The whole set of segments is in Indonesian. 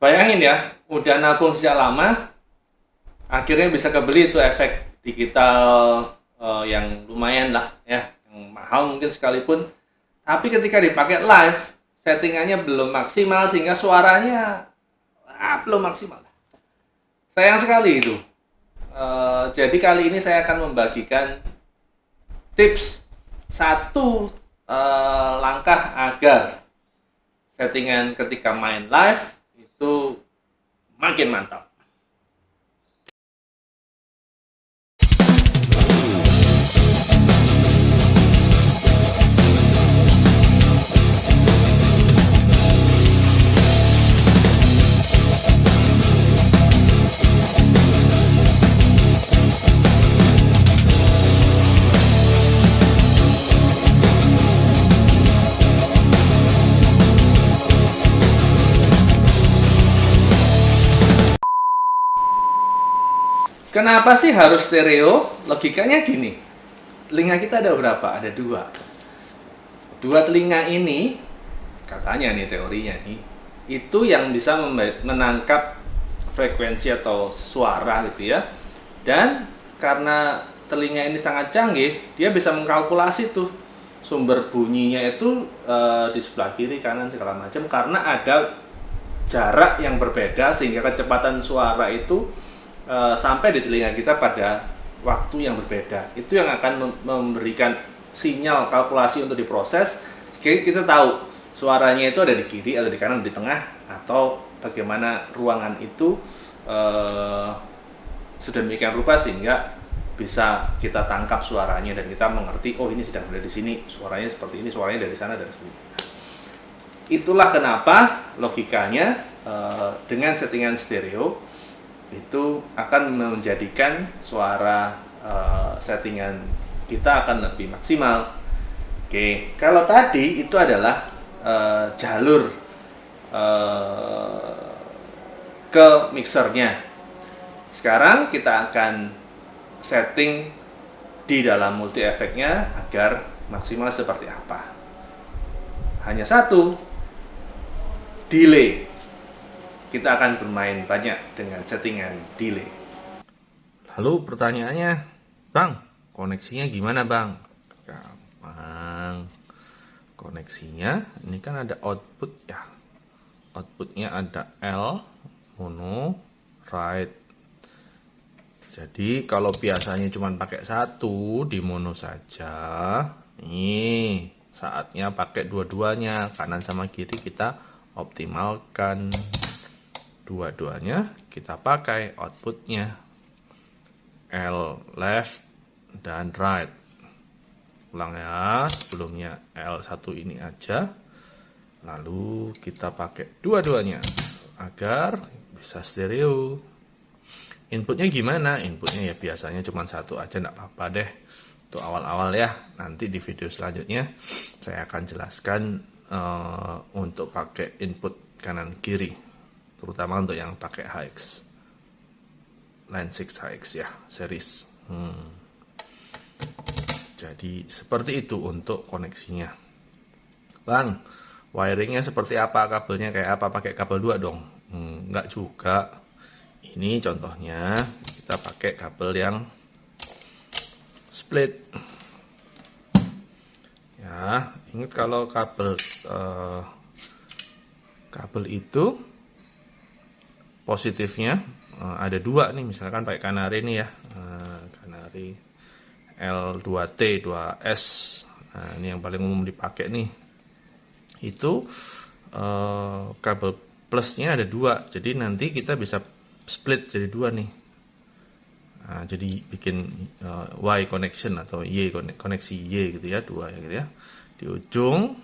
Bayangin ya, udah nabung sejak lama, akhirnya bisa kebeli itu efek digital yang lumayan lah ya, yang mahal mungkin sekalipun. Tapi ketika dipakai live, settingannya belum maksimal sehingga suaranya belum maksimal. Sayang sekali itu. Jadi kali ini saya akan membagikan tips satu langkah agar settingan ketika main live itu makin mantap. Kenapa sih harus stereo? Logikanya gini, telinga kita ada berapa? Ada dua. Dua telinga ini, katanya nih teorinya nih, itu yang bisa menangkap frekuensi atau suara gitu ya. Dan karena telinga ini sangat canggih, dia bisa mengkalkulasi tuh sumber bunyinya itu di sebelah kiri, kanan, segala macam, karena ada jarak yang berbeda sehingga kecepatan suara itu sampai di telinga kita pada waktu yang berbeda. Itu yang akan memberikan sinyal kalkulasi untuk diproses. Jadi kita tahu suaranya itu ada di kiri atau di kanan, di tengah, atau bagaimana ruangan itu sedemikian rupa sehingga bisa kita tangkap suaranya dan kita mengerti, oh ini sedang berada di sini, suaranya seperti ini, suaranya dari sana, dari sini. Itulah kenapa logikanya dengan settingan stereo itu akan menjadikan suara settingan kita akan lebih maksimal. Oke, kalau tadi itu adalah jalur ke mixernya. Sekarang kita akan setting di dalam multi efeknya agar maksimal seperti apa. Hanya satu, delay. Kita akan bermain banyak dengan settingan delay. Lalu pertanyaannya, Bang, koneksinya gimana Bang? Gampang. Koneksinya, ini kan ada output ya. Outputnya ada L, mono, right. Jadi kalau biasanya cuma pakai satu di mono saja, nih saatnya pakai dua-duanya, kanan sama kiri kita optimalkan. Dua-duanya kita pakai outputnya L left dan right. Ulang ya, sebelumnya L1 ini aja, lalu kita pakai dua-duanya agar bisa stereo. Inputnya gimana? Inputnya ya biasanya cuma satu aja, enggak apa-apa deh. Untuk awal-awal ya, nanti di video selanjutnya saya akan jelaskan untuk pakai input kanan kiri, terutama untuk yang pakai HX Line 6 HX ya, series. Jadi seperti itu untuk koneksinya. Bang, wiringnya seperti apa? Kabelnya kayak apa? Pakai kabel 2 dong? Enggak juga. Ini contohnya kita pakai kabel yang split. Ya, ingat kalau kabel itu positifnya ada dua nih, misalkan pakai kanari nih ya, kanari L2T 2S. Nah, ini yang paling umum dipakai nih. Itu kabel plusnya ada dua, jadi nanti kita bisa split jadi dua nih. Nah, jadi bikin Y connection atau Y koneksi Y gitu ya, dua ya gitu ya. Di ujung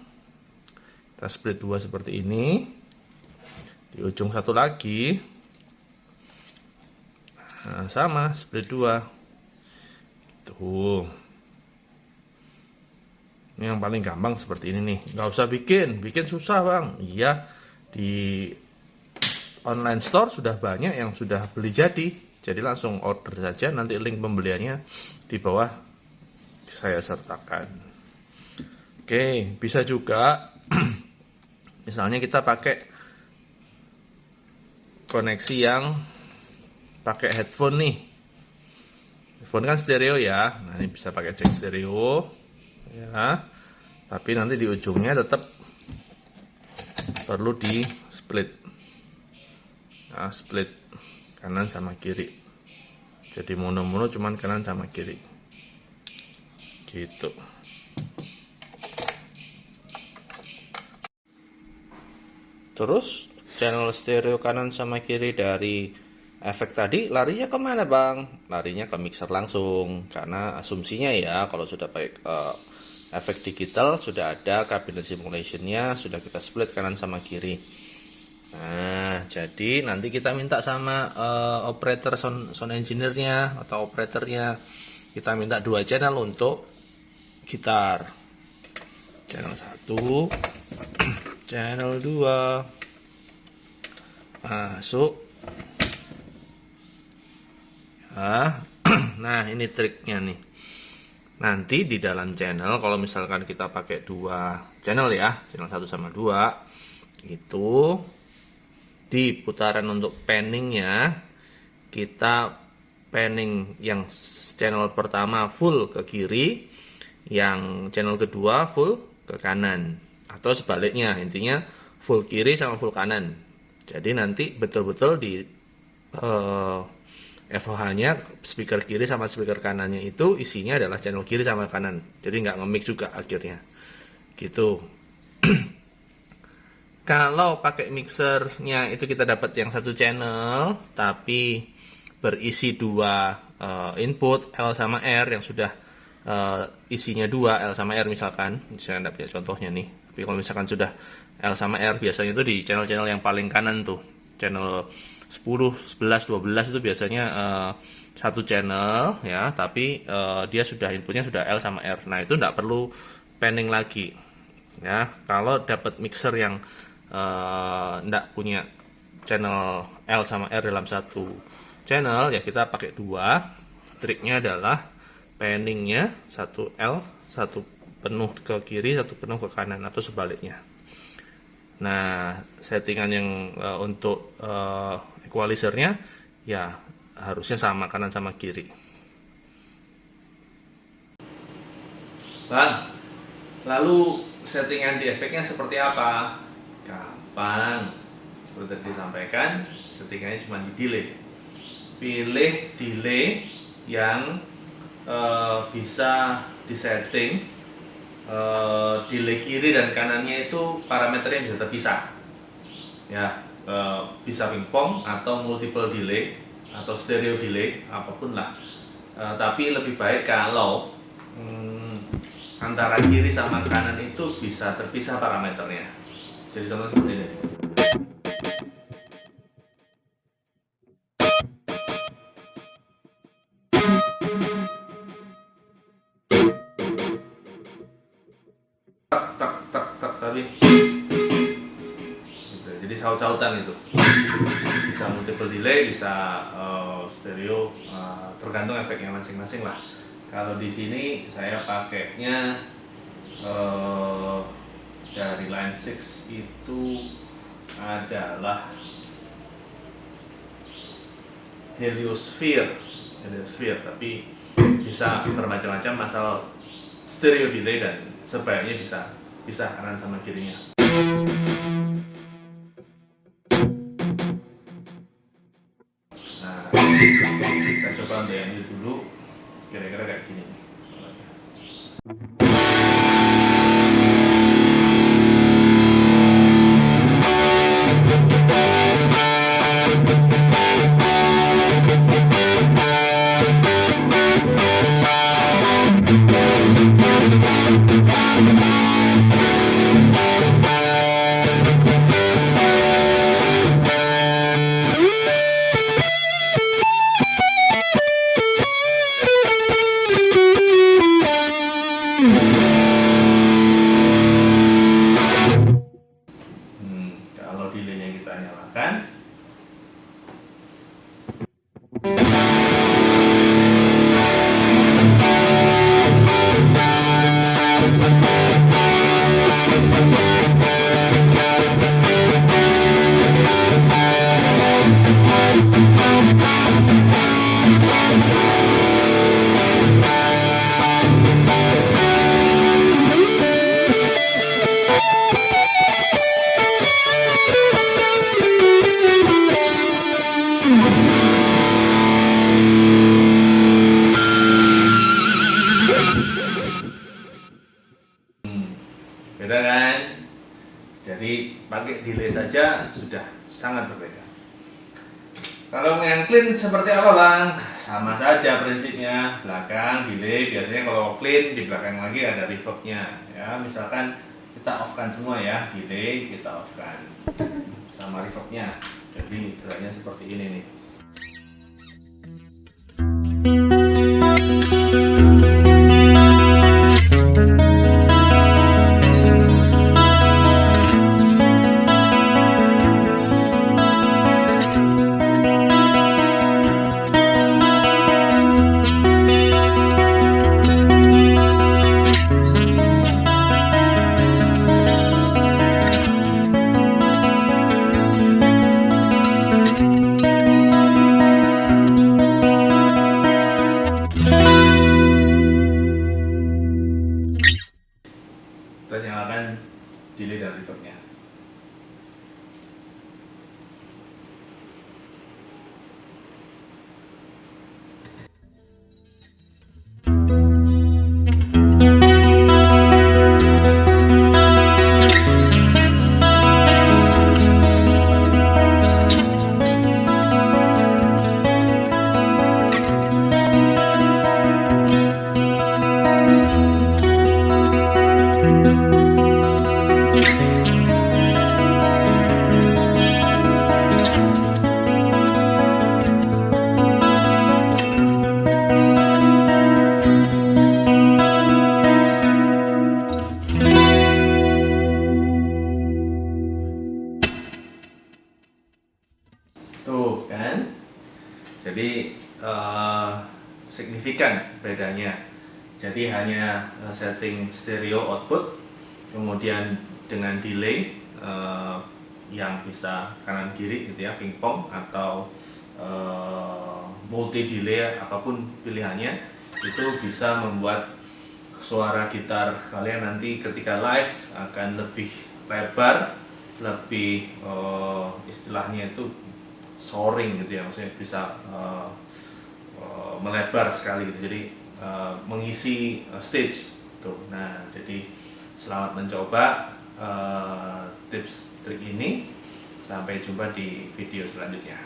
kita split dua seperti ini. Di ujung satu lagi, nah, sama split dua. Tuh. Ini yang paling gampang seperti ini nih. Nggak usah bikin susah Bang. Iya, di online store sudah banyak yang sudah beli jadi. Jadi langsung order saja, nanti link pembeliannya di bawah saya sertakan. Oke, bisa juga misalnya kita pakai koneksi yang pakai headphone nih. Headphone kan stereo ya. Nah, ini bisa pakai jack stereo ya. Tapi nanti di ujungnya tetap perlu di split. Nah, split kanan sama kiri. Jadi mono-mono cuman kanan sama kiri. Gitu. Terus channel stereo kanan sama kiri dari efek tadi larinya kemana bang? Larinya ke mixer langsung, karena asumsinya ya kalau sudah pakai efek digital sudah ada cabinet simulationnya, sudah kita split kanan sama kiri. Nah, jadi nanti kita minta sama operator sound engineer-nya atau operatornya, kita minta 2 channel untuk gitar. Channel 1 channel 2 masuk ya. Nah, ini triknya nih. Nanti di dalam channel, kalau misalkan kita pakai 2 channel ya, channel 1 sama 2, itu di putaran untuk panningnya, kita panning yang channel pertama full ke kiri, yang channel kedua full ke kanan, atau sebaliknya, intinya full kiri sama full kanan. Jadi nanti betul-betul di FOH-nya speaker kiri sama speaker kanannya itu isinya adalah channel kiri sama kanan. Jadi nggak nge-mix juga akhirnya. Gitu. Kalau pakai mixernya itu kita dapat yang 1 channel, tapi berisi 2 input L sama R yang sudah isinya 2 L sama R misalkan. Saya nggak punya contohnya nih. Tapi kalau misalkan sudah L sama R, biasanya itu di channel-channel yang paling kanan tuh, channel 10, 11, 12 itu biasanya 1 channel ya, tapi dia sudah inputnya sudah L sama R. Nah, itu nggak perlu panning lagi ya. Kalau dapat mixer yang nggak punya channel L sama R dalam 1 channel, ya kita pakai 2. Triknya adalah panningnya 1 L, 1 penuh ke kiri, 1 penuh ke kanan, atau sebaliknya. Nah, settingan yang untuk equalizernya ya harusnya sama kanan sama kiri. Bang, lalu settingan di efeknya seperti apa? Gampang. Seperti tadi disampaikan, settingannya cuma di delay. Pilih delay yang bisa disetting. Delay kiri dan kanannya itu parameternya bisa terpisah ya, bisa pingpong atau multiple delay atau stereo delay, apapun lah. Tapi lebih baik kalau antara kiri sama kanan itu bisa terpisah parameternya. Jadi contoh seperti ini. Tapi gitu. Jadi saut-sautan itu bisa multiple delay, bisa stereo, tergantung efeknya masing-masing lah. Kalau di sini saya pakainya dari Line 6 itu adalah Heliosphere, tapi bisa bermacam-macam asal stereo delay, dan sebaiknya bisa kanan sama kirinya. Nah, kita coba untuk yang ini dulu, kira-kira kayak gini nih. Kalau delaynya kita nyalakan, saja sudah sangat berbeda. Kalau yang clean seperti apa bang? Sama saja prinsipnya, belakang delay, biasanya kalau clean di belakang lagi ada reverbnya ya. Misalkan kita off kan semua ya, delay kita off kan sama reverbnya, jadi delaynya seperti ini nih. Kita nyalakan delay dan reverbnya. Tuh kan, jadi signifikan bedanya. Jadi hanya setting stereo output, kemudian dengan delay yang bisa kanan kiri gitu ya, pingpong atau multi delay apapun pilihannya, itu bisa membuat suara gitar kalian nanti ketika live akan lebih lebar, lebih istilahnya itu soaring gitu ya, maksudnya bisa melebar sekali gitu, jadi mengisi stage tuh. Nah, jadi selamat mencoba tips trik ini, sampai jumpa di video selanjutnya.